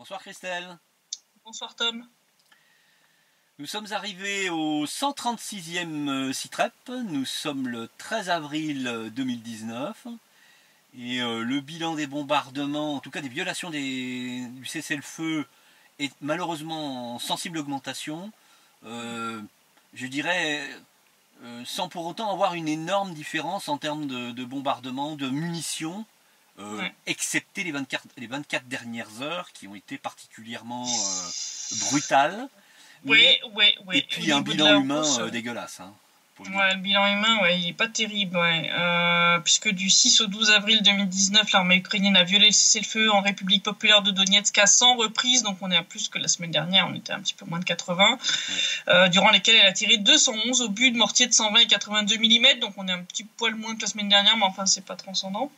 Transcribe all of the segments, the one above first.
Bonsoir Christelle. Bonsoir Tom. Nous sommes arrivés au 136e SITREP, nous sommes le 13 avril 2019 et le bilan des bombardements, en tout cas des violations du cessez-le-feu est malheureusement en sensible augmentation, je dirais sans pour autant avoir une énorme différence en termes de bombardement, de munitions, excepté les 24 dernières heures qui ont été particulièrement brutales. Oui. Et puis un bilan humain dégueulasse. Hein, le bilan humain, il n'est pas terrible. Puisque du 6 au 12 avril 2019, l'armée ukrainienne a violé le cessez-le-feu en République populaire de Donetsk à 100 reprises. Donc on est à plus que la semaine dernière, on était un petit peu moins de 80. Durant lesquelles elle a tiré 211 obus de mortier de 120 et 82 mm. Donc on est un petit poil moins que la semaine dernière, mais enfin c'est pas transcendant.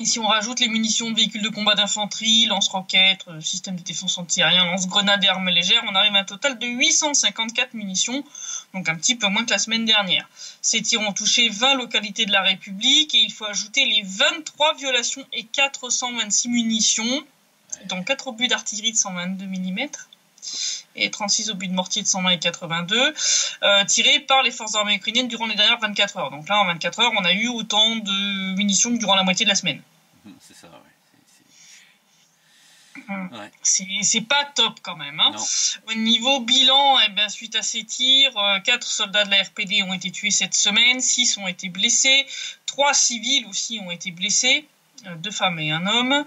Et si on rajoute les munitions de véhicules de combat d'infanterie, lance-roquettes, système de défense anti-aérien, lance-grenades et armes légères, on arrive à un total de 854 munitions, donc un petit peu moins que la semaine dernière. Ces tirs ont touché 20 localités de la République et il faut ajouter les 23 violations et 426 munitions, dont 4 obus d'artillerie de 122 mm et 36 obus de mortier de 120 et 82, tirés par les forces armées ukrainiennes durant les dernières 24 heures. Donc là, en 24 heures, on a eu autant de munitions que durant la moitié de la semaine. C'est ça, C'est pas top quand même. Hein. Au niveau bilan, suite à ces tirs, 4 soldats de la RPD ont été tués cette semaine, 6 ont été blessés, 3 civils aussi ont été blessés. 2 femmes et un homme.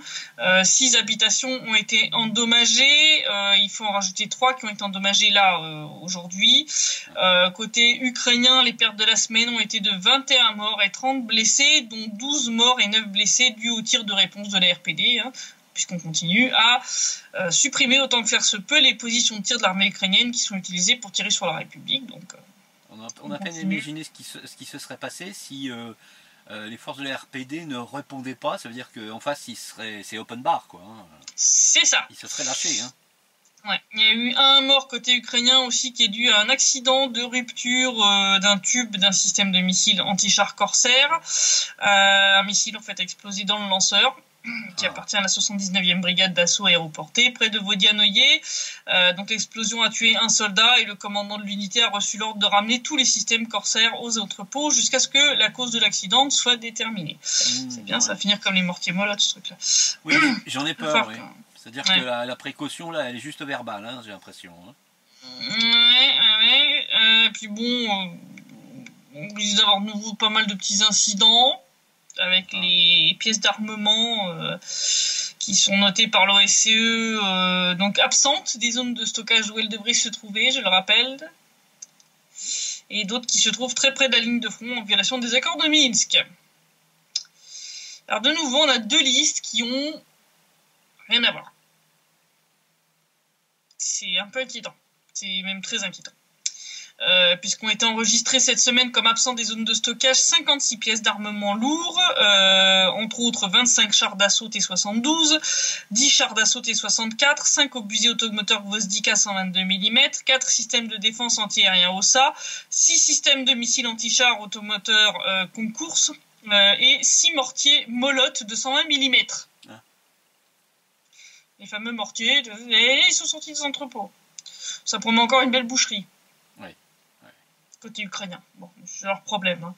6 habitations ont été endommagées. Il faut en rajouter 3 qui ont été endommagées là aujourd'hui. Côté ukrainien, les pertes de la semaine ont été de 21 morts et 30 blessés, dont 12 morts et 9 blessés dus aux tirs de réponse de la RPD, puisqu'on continue à supprimer autant que faire se peut les positions de tir de l'armée ukrainienne qui sont utilisées pour tirer sur la République. Donc, on a peine imaginé ce qui se serait passé si les forces de la RPD ne répondaient pas. Ça veut dire qu'en face, c'est open bar, quoi. Hein. C'est ça. Ils se seraient lâchés. Hein. Il y a eu un mort côté ukrainien aussi qui est dû à un accident de rupture d'un tube d'un système de missile anti-char Corsair. Un missile en fait explosé dans le lanceur, qui appartient à la 79e brigade d'assaut aéroportée près de Vodianoye. Donc l'explosion a tué un soldat et le commandant de l'unité a reçu l'ordre de ramener tous les systèmes Corsair aux entrepôts jusqu'à ce que la cause de l'accident soit déterminée. C'est bien, ça va finir comme les mortiers Molotov, ce truc-là. Oui, j'en ai peur. Oui. C'est-à-dire que la précaution, là, elle est juste verbale, hein, j'ai l'impression. Hein. Puis bon, on risque d'avoir de nouveau pas mal de petits incidents avec les pièces d'armement qui sont notées par l'OSCE, donc absentes des zones de stockage où elles devraient se trouver, je le rappelle, et d'autres qui se trouvent très près de la ligne de front en violation des accords de Minsk. Alors de nouveau, on a 2 listes qui ont rien à voir. C'est un peu inquiétant, c'est même très inquiétant. Puisqu'ont été enregistrés cette semaine comme absents des zones de stockage 56 pièces d'armement lourd, entre autres 25 chars d'assaut T-72, 10 chars d'assaut T-64, 5 obusiers automoteurs Gvozdika 122 mm, 4 systèmes de défense anti-aérien OSA, 6 systèmes de missiles anti-chars automoteurs concours et 6 mortiers Molotov de 120 mm. Les fameux mortiers, ils sont sortis des entrepôts. Ça promet encore une belle boucherie. Côté ukrainien. Bon, c'est leur problème.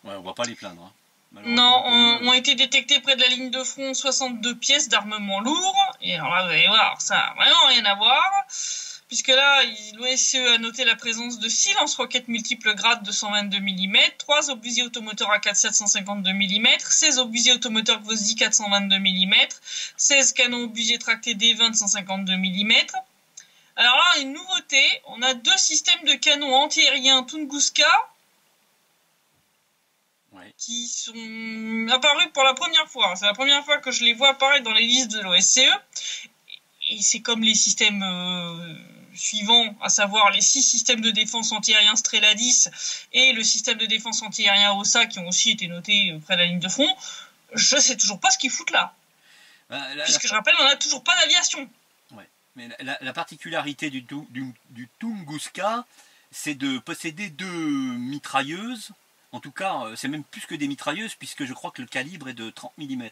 On va pas les plaindre. Hein. Non, ont été détectés près de la ligne de front 62 pièces d'armement lourd. Et alors là, vous allez voir, ça n'a vraiment rien à voir. Puisque là, l'OSCE a noté la présence de 6 lance-roquettes multiples grades de 122 mm, 3 obusiers automoteurs AK 752 mm, 16 obusiers automoteurs Gvozdi 422 mm, 16 canons obusiers tractés D20 152 mm. Alors là, une nouveauté, on a 2 systèmes de canons anti-aériens Tunguska qui sont apparus pour la première fois. C'est la première fois que je les vois apparaître dans les listes de l'OSCE. Et c'est comme les systèmes suivants, à savoir les 6 systèmes de défense anti-aérien Streladis et le système de défense anti-aérien OSA qui ont aussi été notés près de la ligne de front. Je sais toujours pas ce qu'ils foutent là. Puisque je rappelle, on n'a toujours pas d'aviation. Mais la particularité du Tunguska, c'est de posséder 2 mitrailleuses. En tout cas, c'est même plus que des mitrailleuses, puisque je crois que le calibre est de 30 mm.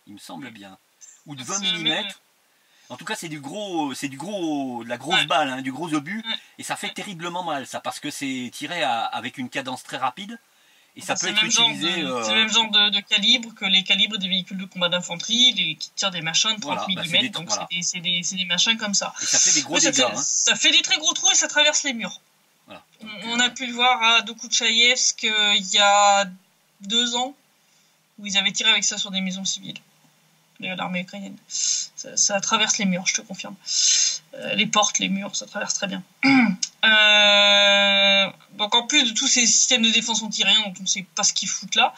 Il me semble bien. ou de 20 mm. En tout cas, c'est de la grosse balle, hein, du gros obus, et ça fait terriblement mal, ça, parce que c'est tiré avec une cadence très rapide, et ça peut être utilisé... C'est le même genre de calibre que les calibres des véhicules de combat d'infanterie, qui tirent des machins de 30 mm, donc c'est des machins comme ça. Et ça fait des gros dégâts. Ça fait des très gros trous et ça traverse les murs. Voilà. Donc, on a pu le voir à Dokuchaïevsk il y a 2 ans, où ils avaient tiré avec ça sur des maisons civiles. L'armée ukrainienne. Ça traverse les murs, je te confirme. Les portes, les murs, ça traverse très bien. Donc en plus de tous ces systèmes de défense anti-aériens dont on ne sait pas ce qu'ils foutent là,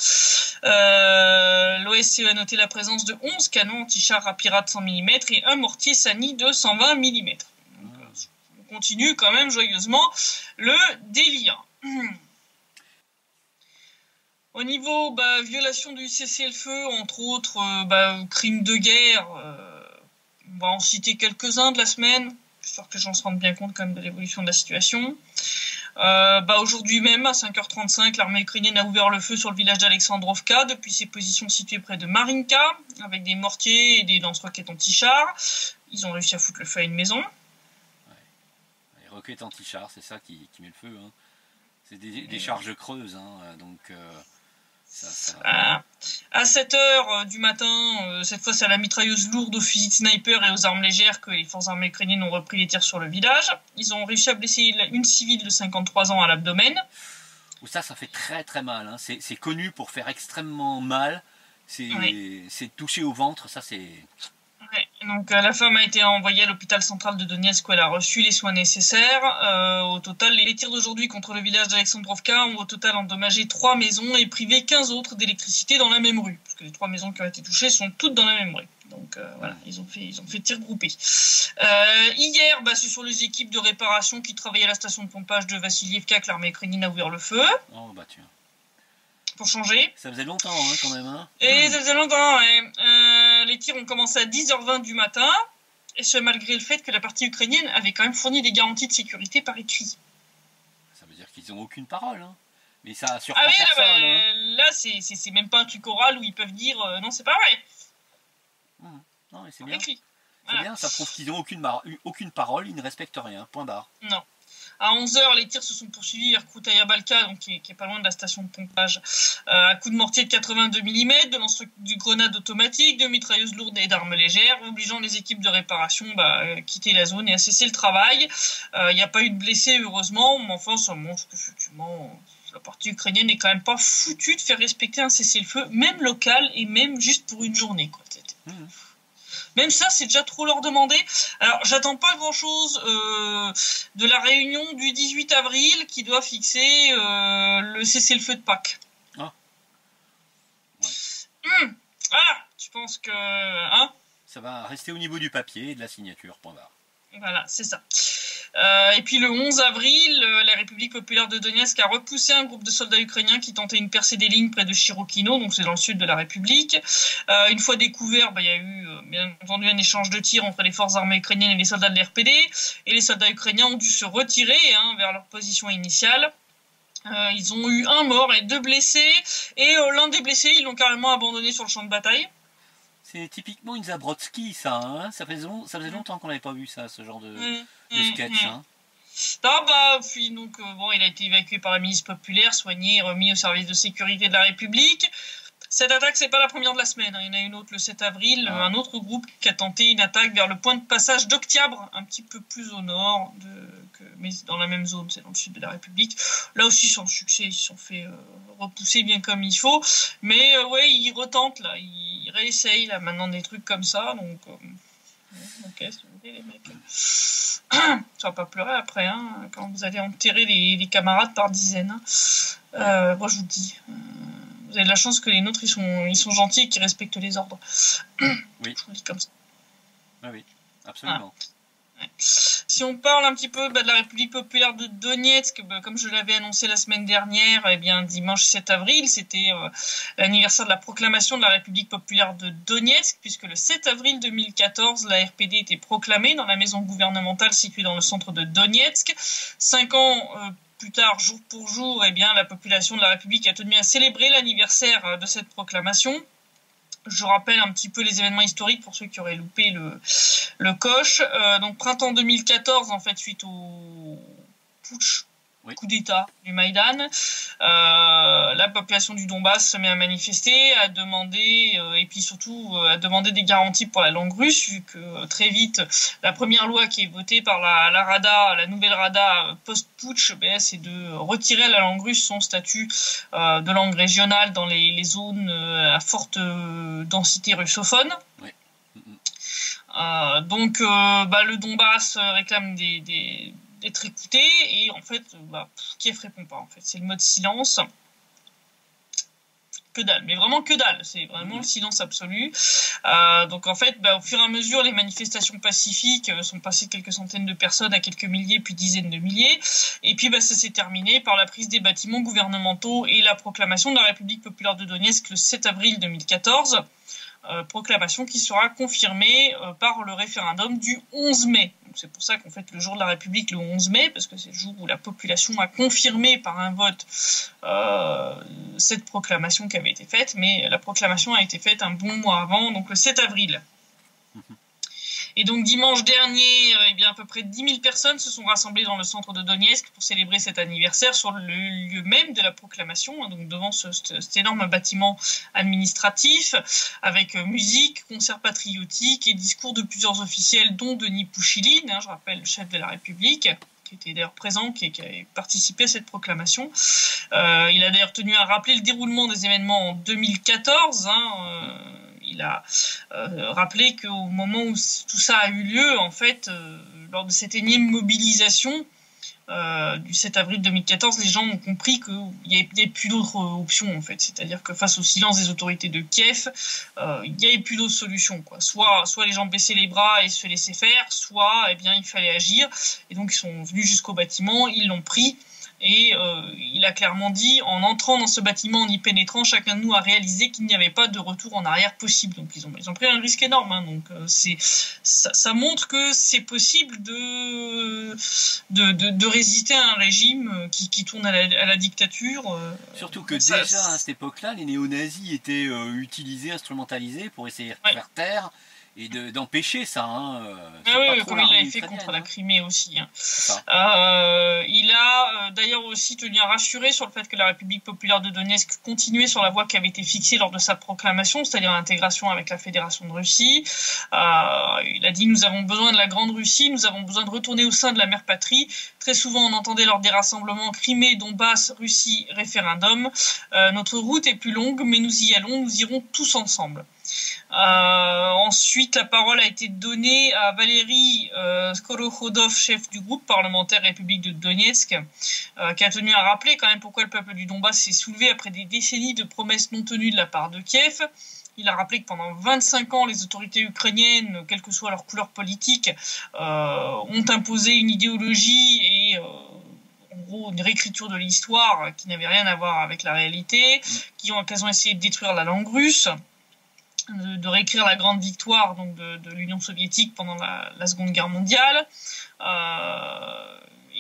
l'OSCE a noté la présence de 11 canons anti-chars Rapira de 100 mm et un mortier Sani de 120 mm. Donc, on continue quand même joyeusement le délire. Au niveau violation du cessez-le-feu, entre autres crimes de guerre, on va en citer quelques-uns de la semaine, j'espère que les gens se rendent bien compte quand même de l'évolution de la situation. Aujourd'hui même, à 5h35, l'armée ukrainienne a ouvert le feu sur le village d'Alexandrovka depuis ses positions situées près de Marinka, avec des mortiers et des lance-roquettes anti-chars. Ils ont réussi à foutre le feu à une maison. Ouais. Les roquettes anti-chars, c'est ça qui met le feu. Hein. C'est des charges creuses, hein, donc... À 7h du matin, cette fois c'est à la mitrailleuse lourde, aux fusils de sniper et aux armes légères que les forces armées ukrainiennes ont repris les tirs sur le village. Ils ont réussi à blesser une civile de 53 ans à l'abdomen. Ça fait très très mal. Hein. C'est connu pour faire extrêmement mal. C'est touché au ventre, ça c'est... Ouais, donc la femme a été envoyée à l'hôpital central de Donetsk où elle a reçu les soins nécessaires. Au total, les tirs d'aujourd'hui contre le village d'Alexandrovka ont au total endommagé 3 maisons et privé 15 autres d'électricité dans la même rue. Parce que les 3 maisons qui ont été touchées sont toutes dans la même rue. Donc voilà, ils ont fait tir groupé. Hier, c'est sur les équipes de réparation qui travaillaient à la station de pompage de Vassilievka que l'armée ukrainienne a ouvert le feu. Oh bah tiens. Pour changer. Ça faisait longtemps hein, quand même. Hein. Et ça faisait longtemps, ouais. Les tirs ont commencé à 10h20 du matin, et ce malgré le fait que la partie ukrainienne avait quand même fourni des garanties de sécurité par écrit. Ça veut dire qu'ils n'ont aucune parole. Hein. Mais ça surprend personne. Là, c'est même pas un truc oral où ils peuvent dire non, c'est pas vrai. Non, mais c'est bien. Écrit. C'est bien, ça prouve qu'ils n'ont aucune parole, ils ne respectent rien. Point barre. Non. À 11h, les tirs se sont poursuivis vers Krutaya Balka, donc qui est pas loin de la station de pompage, à coups de mortier de 82 mm, de lance-du grenade automatique, de mitrailleuses lourdes et d'armes légères, obligeant les équipes de réparation à quitter la zone et à cesser le travail. Il n'y a pas eu de blessés, heureusement, mais enfin, ça montre qu'effectivement, la partie ukrainienne n'est quand même pas foutue de faire respecter un cessez-le-feu, même local et même juste pour une journée, quoi. Même ça, c'est déjà trop leur demander. Alors, j'attends pas grand-chose de la réunion du 18 avril qui doit fixer le cessez-le-feu de Pâques. Ah. Ouais. Tu penses que... Hein, ça va rester au niveau du papier et de la signature, point barre. Voilà, c'est ça. Et puis le 11 avril, la République populaire de Donetsk a repoussé un groupe de soldats ukrainiens qui tentaient une percée des lignes près de Chirokino, donc c'est dans le sud de la République. Une fois découvert, il y a eu bien entendu un échange de tirs entre les forces armées ukrainiennes et les soldats de l'RPD, et les soldats ukrainiens ont dû se retirer vers leur position initiale. Ils ont eu 1 mort et 2 blessés, et l'un des blessés, ils l'ont carrément abandonné sur le champ de bataille. C'est typiquement une Zabrodsky, ça. Hein, ça faisait longtemps qu'on n'avait pas vu ça, ce genre de sketch. Hein. Puis donc, il a été évacué par la milice populaire, soigné et remis au service de sécurité de la République. Cette attaque, c'est pas la première de la semaine. Il y en a une autre le 7 avril, un autre groupe qui a tenté une attaque vers le point de passage d'Octiabre, un petit peu plus au nord, mais dans la même zone, c'est dans le sud de la République. Là aussi, sans succès, ils se sont fait repousser bien comme il faut. Mais ils retentent, là, ils réessayent là, maintenant des trucs comme ça. Donc, ok, s'il vous plaît, les mecs. Ça va pas pleurer après, hein, quand vous allez enterrer les camarades par dizaines. Moi, je vous dis... Vous avez de la chance que les nôtres, ils sont gentils et qu'ils respectent les ordres. Oui. Je vous le dis comme ça. Oui, absolument. Ouais. Si on parle un petit peu de la République populaire de Donetsk, comme je l'avais annoncé la semaine dernière, dimanche 7 avril, c'était l'anniversaire de la proclamation de la République populaire de Donetsk, puisque le 7 avril 2014, la RPD était proclamée dans la maison gouvernementale située dans le centre de Donetsk. 5 ans plus tard, jour pour jour, la population de la République a tenu à célébrer l'anniversaire de cette proclamation. Je rappelle un petit peu les événements historiques pour ceux qui auraient loupé le coche. Donc printemps 2014, en fait, suite au putsch, coup d'État du Maïdan, la population du Donbass se met à manifester, à demander, et puis surtout à demander des garanties pour la langue russe, vu que très vite, la première loi qui est votée par la Rada, la nouvelle Rada post-putsch, c'est de retirer la langue russe son statut de langue régionale dans les zones à forte densité russophone. Oui. Donc le Donbass réclame d'être écouté, et en fait Kiev répond pas, en fait c'est le mode silence, que dalle, mais vraiment que dalle, c'est vraiment le silence absolu. Donc en fait au fur et à mesure, les manifestations pacifiques sont passées de quelques centaines de personnes à quelques milliers puis dizaines de milliers, et puis ça s'est terminé par la prise des bâtiments gouvernementaux et la proclamation de la République populaire de Donetsk le 7 avril 2014. Proclamation qui sera confirmée par le référendum du 11 mai. Donc c'est pour ça qu'on fête le jour de la République le 11 mai, parce que c'est le jour où la population a confirmé par un vote cette proclamation qui avait été faite, mais la proclamation a été faite un bon mois avant, donc le 7 avril. Et donc dimanche dernier, à peu près 10 000 personnes se sont rassemblées dans le centre de Donetsk pour célébrer cet anniversaire sur le lieu même de la proclamation, donc devant cet énorme bâtiment administratif, avec musique, concerts patriotiques et discours de plusieurs officiels, dont Denis Pouchiline, je rappelle, le chef de la République, qui était d'ailleurs présent, qui avait participé à cette proclamation. Il a d'ailleurs tenu à rappeler le déroulement des événements en 2014, il a rappelé qu'au moment où tout ça a eu lieu, en fait, lors de cette énième mobilisation du 7 avril 2014, les gens ont compris qu'il n'y avait plus d'autres options, en fait. C'est-à-dire que face au silence des autorités de Kiev, il n'y avait plus d'autres solutions, quoi. Soit les gens baissaient les bras et se laissaient faire, soit il fallait agir. Et donc ils sont venus jusqu'au bâtiment, ils l'ont pris. Et il a clairement dit, en entrant dans ce bâtiment, en y pénétrant, chacun de nous a réalisé qu'il n'y avait pas de retour en arrière possible. Donc ils ont pris un risque énorme. Donc ça montre que c'est possible de résister à un régime qui tourne à la dictature. Surtout que déjà à cette époque-là, les néo-nazis étaient utilisés, instrumentalisés pour essayer de faire taire et d'empêcher ça. Oui, comme il l'avait fait contre la Crimée aussi. Il a d'ailleurs aussi tenu à rassurer sur le fait que la République populaire de Donetsk continuait sur la voie qui avait été fixée lors de sa proclamation, c'est-à-dire l'intégration avec la Fédération de Russie. Il a dit « Nous avons besoin de la Grande Russie, nous avons besoin de retourner au sein de la mère patrie ». Très souvent, on entendait lors des rassemblements « Crimée, Donbass, Russie, référendum ». Notre route est plus longue, mais nous y allons, nous irons tous ensemble. Ensuite, la parole a été donnée à Valéry Skorohodov, chef du groupe parlementaire République de Donetsk, qui a tenu à rappeler quand même pourquoi le peuple du Donbass s'est soulevé après des décennies de promesses non tenues de la part de Kiev. Il a rappelé que pendant 25 ans, les autorités ukrainiennes, quelle que soit leur couleur politique, ont imposé une idéologie et en gros une réécriture de l'histoire qui n'avait rien à voir avec la réalité, qui ont essayé de détruire la langue russe, de réécrire la grande victoire donc de l'Union soviétique pendant la Seconde Guerre mondiale.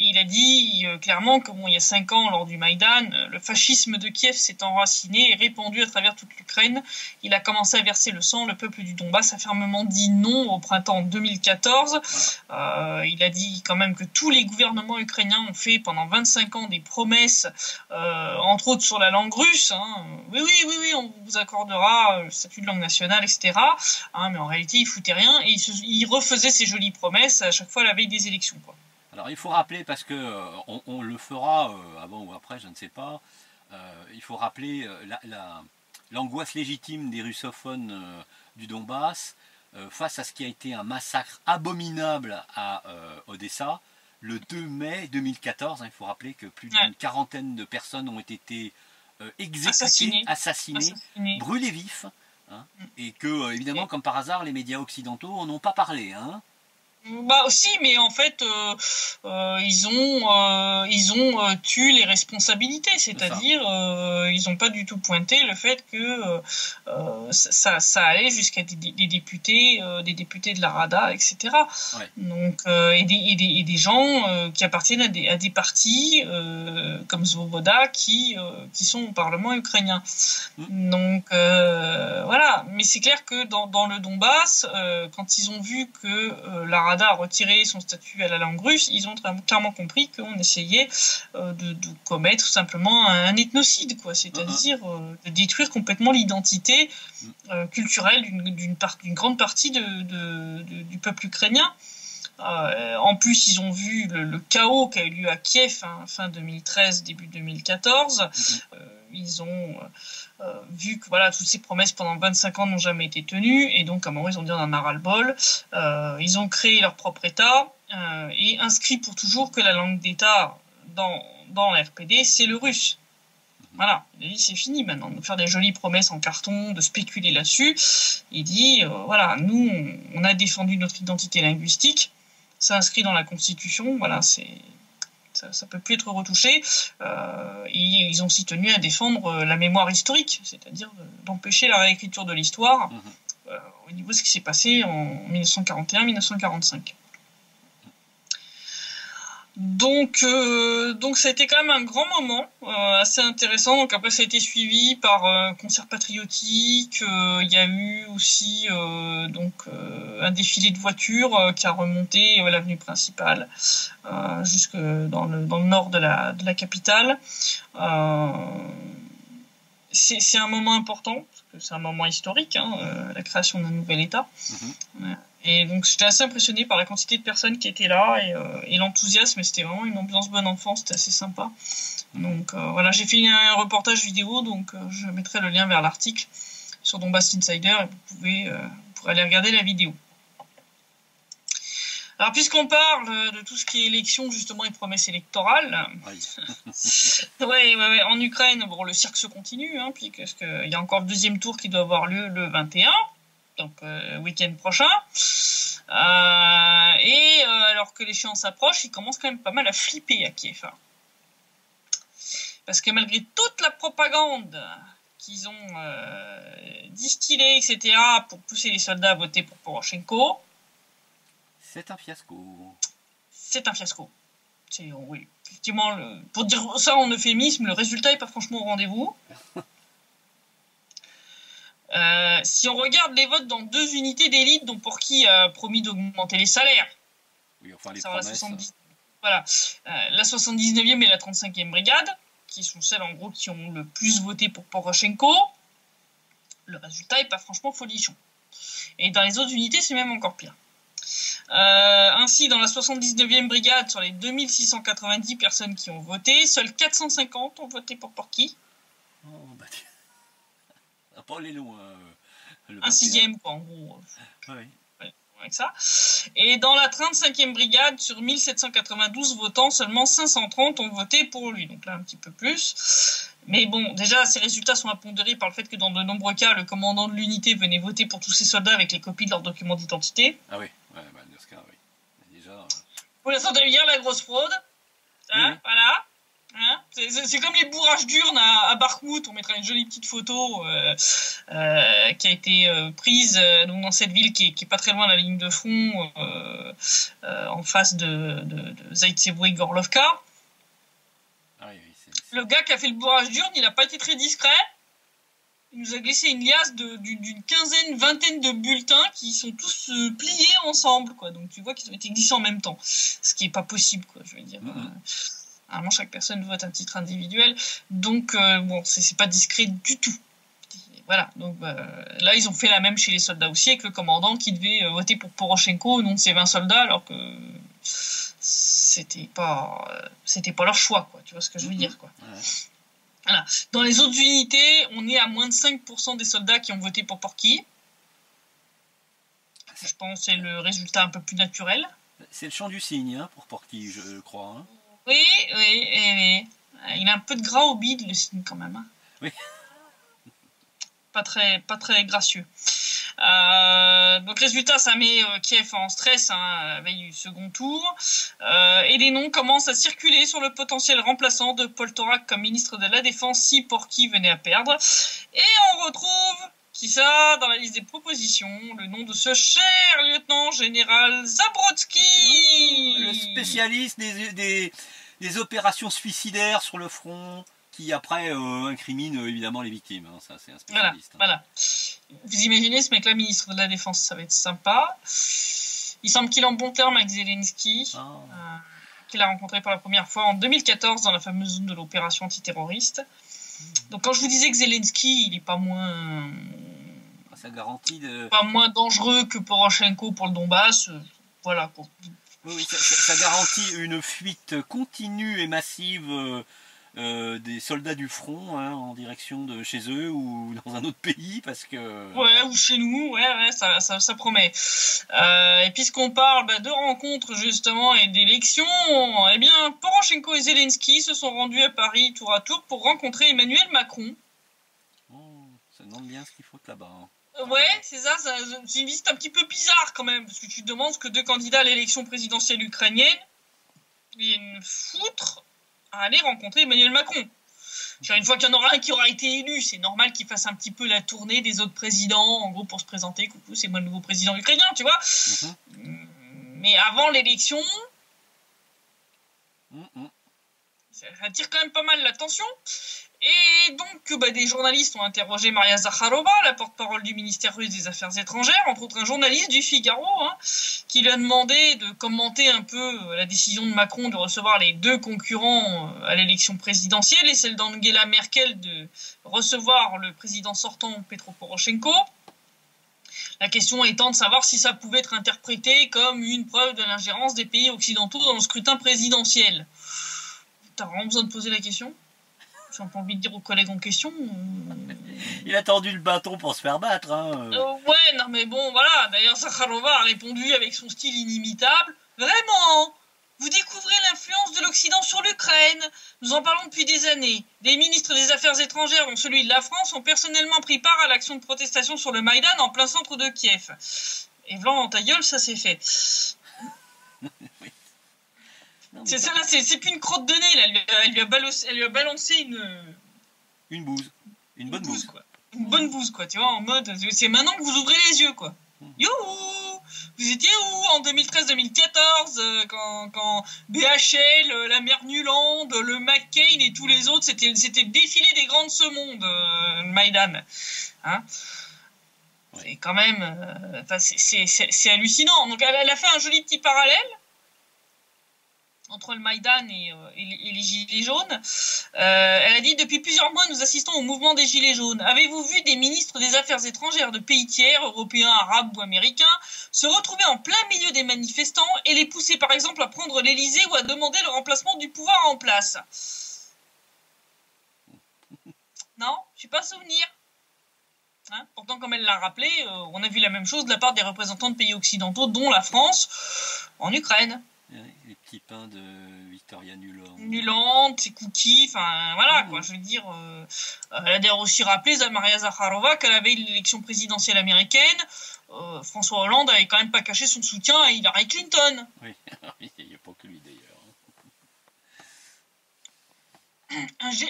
Il a dit clairement que il y a 5 ans, lors du Maïdan, le fascisme de Kiev s'est enraciné et répandu à travers toute l'Ukraine. Il a commencé à verser le sang. Le peuple du Donbass a fermement dit non au printemps 2014. Il a dit quand même que tous les gouvernements ukrainiens ont fait pendant 25 ans des promesses, entre autres sur la langue russe. Oui, on vous accordera le statut de langue nationale, etc. Mais en réalité, il foutait rien et il refaisait ces jolies promesses à chaque fois à la veille des élections, quoi. Alors il faut rappeler, parce que on le fera avant ou après, je ne sais pas, il faut rappeler l'angoisse légitime des russophones du Donbass face à ce qui a été un massacre abominable à Odessa le 2 mai 2014. Il faut rappeler que plus d'une quarantaine de personnes ont été exécutées, assassinées, brûlées vifs, et que évidemment, comme par hasard, les médias occidentaux n'en ont pas parlé. Bah aussi, mais en fait, ils ont tué les responsabilités, c'est-à-dire ils n'ont pas du tout pointé le fait que ça allait jusqu'à des députés de la Rada, etc. Ouais. Donc et des gens qui appartiennent à des partis comme Svoboda qui sont au Parlement ukrainien. Donc voilà, mais c'est clair que dans le Donbass, quand ils ont vu que la Rada a retiré son statut à la langue russe, ils ont clairement compris qu'on essayait de commettre tout simplement un ethnocide, quoi, c'est-à-dire de détruire complètement l'identité culturelle d'une grande partie du peuple ukrainien. En plus, ils ont vu le chaos qui a eu lieu à Kiev fin 2013, début 2014. Ils ont vu que voilà, toutes ces promesses pendant 25 ans n'ont jamais été tenues, et donc à un moment ils ont dit on en a ras-le-bol. Ils ont créé leur propre État et inscrit pour toujours que la langue d'État dans la RPD, c'est le russe. Voilà, il a dit c'est fini maintenant de faire des jolies promesses en carton, de spéculer là-dessus. Il dit voilà, nous on a défendu notre identité linguistique, c'est inscrit dans la Constitution, voilà, ça peut plus être retouché. Et ils ont aussi tenu à défendre la mémoire historique, c'est-à-dire d'empêcher la réécriture de l'histoire au niveau de ce qui s'est passé en 1941-1945. Donc ça a été quand même un grand moment assez intéressant. Donc après ça a été suivi par un concert patriotique. Il y a eu aussi un défilé de voitures qui a remonté l'avenue principale jusque dans le nord de la capitale. C'est un moment important parce que c'est un moment historique, la création d'un nouvel État. Et donc j'étais assez impressionné par la quantité de personnes qui étaient là et l'enthousiasme. C'était vraiment une ambiance bon enfant, c'était assez sympa. Donc voilà, j'ai fait un reportage vidéo, donc je mettrai le lien vers l'article sur Donbass Insider et vous pourrez aller regarder la vidéo. Alors puisqu'on parle de tout ce qui est élection justement et promesses électorales, ouais, en Ukraine, bon, le cirque se continue, puisqu'il y a encore le deuxième tour qui doit avoir lieu le 21. Donc week-end prochain. Alors que l'échéance approche, ils commencent quand même pas mal à flipper à Kiev. Parce que malgré toute la propagande qu'ils ont distillée, etc., pour pousser les soldats à voter pour Poroshenko, c'est un fiasco. C'est un fiasco. Oui, effectivement, pour dire ça en euphémisme, le résultat n'est pas franchement au rendez-vous. Si on regarde les votes dans 2 unités d'élite dont Porky a promis d'augmenter les salaires, oui, enfin les promesses. La 79e et la 35e brigade, qui sont celles en gros qui ont le plus voté pour Poroshenko, le résultat est pas franchement folichon. Et dans les autres unités, c'est même encore pire. Ainsi, dans la 79e brigade, sur les 2690 personnes qui ont voté, seules 450 ont voté pour Porky. Oh, bah pas aller loin. Un 6e, quoi, en gros. Oui. Ouais, avec ça. Et dans la 35e brigade, sur 1792 votants, seulement 530 ont voté pour lui. Donc là, un petit peu plus. Mais bon, déjà, ces résultats sont impondérés par le fait que dans de nombreux cas, le commandant de l'unité venait voter pour tous ses soldats avec les copies de leurs documents d'identité. Ah oui, ouais, bah, dans ce cas, oui. Déjà. Vous la sentez bien, la grosse fraude. Oui. Voilà. C'est comme les bourrages d'urnes à Bakhmout. On mettra une jolie petite photo qui a été prise dans cette ville qui est pas très loin de la ligne de front, en face de Zaïtsevo et Gorlovka. Ah oui, le gars qui a fait le bourrage d'urne, il n'a pas été très discret. Il nous a glissé une liasse d'une vingtaine de bulletins qui sont tous pliés ensemble, quoi. Donc tu vois qu'ils ont été glissés en même temps, ce qui est pas possible, quoi. Je veux dire. Normalement, chaque personne vote un titre individuel, donc bon, c'est pas discret du tout. Voilà, donc là, ils ont fait la même chez les soldats aussi, avec le commandant qui devait voter pour Poroshenko au nom de ses 20 soldats, alors que c'était pas leur choix, quoi. Tu vois ce que je veux dire, quoi. Ouais. Voilà. Dans les autres unités, on est à moins de 5% des soldats qui ont voté pour Porky. Je pense que c'est le résultat un peu plus naturel. C'est le chant du cygne, pour Porky, je crois. Hein. Oui. Il a un peu de gras au bide, le cygne, quand même. Oui. Pas très gracieux. Donc résultat, ça met Kiev en stress la veille du second tour. Et les noms commencent à circuler sur le potentiel remplaçant de Paul Torak comme ministre de la Défense si Porky venait à perdre. Et on retrouve, qui ça, dans la liste des propositions, le nom de ce cher lieutenant général Zabrodsky, le spécialiste des opérations suicidaires sur le front, qui après incrimine évidemment les victimes. Hein. Ça, c'est un spécialiste. Voilà. Vous imaginez ce mec-là, ministre de la Défense, ça va être sympa. Il semble qu'il est en bon terme avec Zelensky, qu'il a rencontré pour la première fois en 2014 dans la fameuse zone de l'opération antiterroriste. Donc quand je vous disais que Zelensky, il est pas moins... ça garantit pas moins dangereux que Poroshenko pour le Donbass, voilà quoi. Oui, ça garantit une fuite continue et massive des soldats du front en direction de chez eux ou dans un autre pays parce que... Ouais, ou chez nous, ça promet. Et puisqu'on parle de rencontres justement et d'élections, eh bien Poroshenko et Zelensky se sont rendus à Paris tour à tour pour rencontrer Emmanuel Macron. Oh, ça demande bien ce qu'il faut là-bas. Hein. Ouais, c'est ça, c'est une visite un petit peu bizarre quand même, parce que tu te demandes ce que deux candidats à l'élection présidentielle ukrainienne viennent foutre à aller rencontrer Emmanuel Macron. Une fois qu'il y en aura un qui aura été élu, c'est normal qu'il fasse un petit peu la tournée des autres présidents, en gros pour se présenter, coucou, c'est moi le nouveau président ukrainien, tu vois. Mais avant l'élection, ça attire quand même pas mal l'attention. Et donc, des journalistes ont interrogé Maria Zakharova, la porte-parole du ministère russe des Affaires étrangères, entre autres un journaliste du Figaro, qui lui a demandé de commenter un peu la décision de Macron de recevoir les deux concurrents à l'élection présidentielle et celle d'Angela Merkel de recevoir le président sortant Petro Poroshenko. La question étant de savoir si ça pouvait être interprété comme une preuve de l'ingérence des pays occidentaux dans le scrutin présidentiel. T'as vraiment besoin de poser la question ? J'ai pas envie de dire aux collègues en question. Il a tendu le bâton pour se faire battre. Ouais, non mais bon, voilà. D'ailleurs, Zakharova a répondu avec son style inimitable. Vraiment, vous découvrez l'influence de l'Occident sur l'Ukraine. Nous en parlons depuis des années. Des ministres des Affaires étrangères, dont celui de la France, ont personnellement pris part à l'action de protestation sur le Maïdan en plein centre de Kiev. Et Blanc dans ta gueule, ça s'est fait. Oui. Non, c'est ça, là, c'est plus une crotte de nez, là. Elle lui a balancé une bouse. Une bonne bouse. Quoi. Une bonne bouse, quoi. Tu vois, en mode, c'est maintenant que vous ouvrez les yeux, quoi. Youhou! Vous étiez où en 2013-2014 quand BHL, la mère Nuland, le McCain et tous les autres, c'était le défilé des grands de ce monde, le Maïdan. Hein? Ouais. C'est quand même... c'est hallucinant. Donc elle a fait un joli petit parallèle entre le Maïdan et les Gilets jaunes. Elle a dit « Depuis plusieurs mois, nous assistons au mouvement des Gilets jaunes. Avez-vous vu des ministres des Affaires étrangères de pays tiers, européens, arabes ou américains, se retrouver en plein milieu des manifestants et les pousser par exemple à prendre l'Élysée ou à demander le remplacement du pouvoir en place ?» Non, je suis pas souvenir. Hein, pourtant, comme elle l'a rappelé, on a vu la même chose de la part des représentants de pays occidentaux, dont la France, en Ukraine. Les petits pains de Victoria Nuland, ses cookies, enfin voilà quoi, je veux dire. Elle a d'ailleurs aussi rappelé Maria Zakharova qu'à la veille de l'élection présidentielle américaine, François Hollande avait quand même pas caché son soutien à Hillary Clinton. Oui, il n'y a pas que lui d'ailleurs.